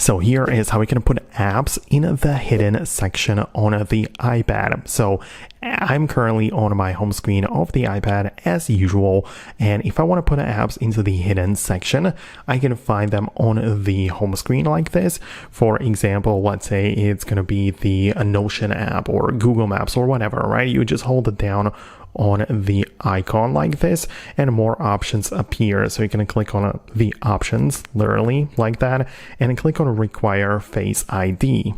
So here is how we can put apps in the hidden section on the iPad. So I'm currently on my home screen of the iPad as usual, and if I want to put apps into the hidden section, I can find them on the home screen like this. For example, let's say it's going to be the Notion app or Google Maps or whatever, right? You just hold it down on the icon like this and more options appear. So you can click on the options literally like that and click on require Face ID.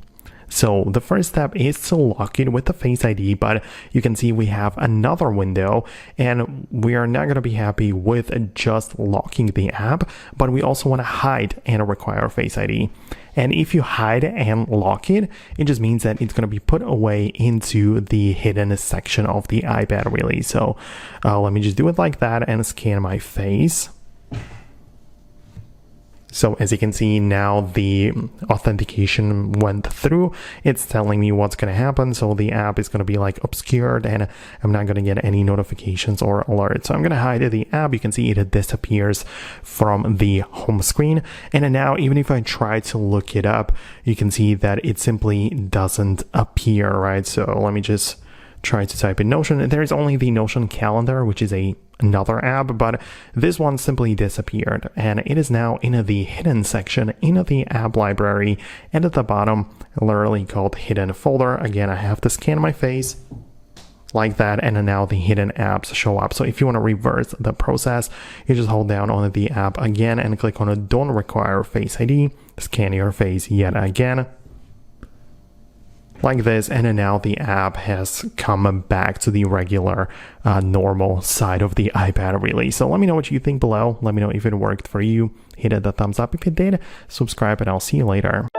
So the first step is to lock it with the Face ID, but you can see we have another window and we are not going to be happy with just locking the app, but we also want to hide and require Face ID. And if you hide and lock it, it just means that it's going to be put away into the hidden section of the iPad really. So let me just do it like that and scan my face. So as you can see now, the authentication went through. It's telling me what's going to happen. So the app is going to be like obscured and I'm not going to get any notifications or alerts. So I'm going to hide the app. You can see it disappears from the home screen. And now even if I try to look it up, you can see that it simply doesn't appear, right? So let me just try to type in Notion. There's only the Notion calendar, which is another app, but this one simply disappeared and it is now in the hidden section in the app library, and at the bottom literally called hidden folder. Again, I have to scan my face like that, and now the hidden apps show up. So if you want to reverse the process, you just hold down on the app again and click on don't require Face ID, scan your face yet again like this, and now the app has come back to the regular normal side of the iPad really. So let me know what you think below. Let me know if it worked for you. Hit the thumbs up if it did, subscribe, and I'll see you later.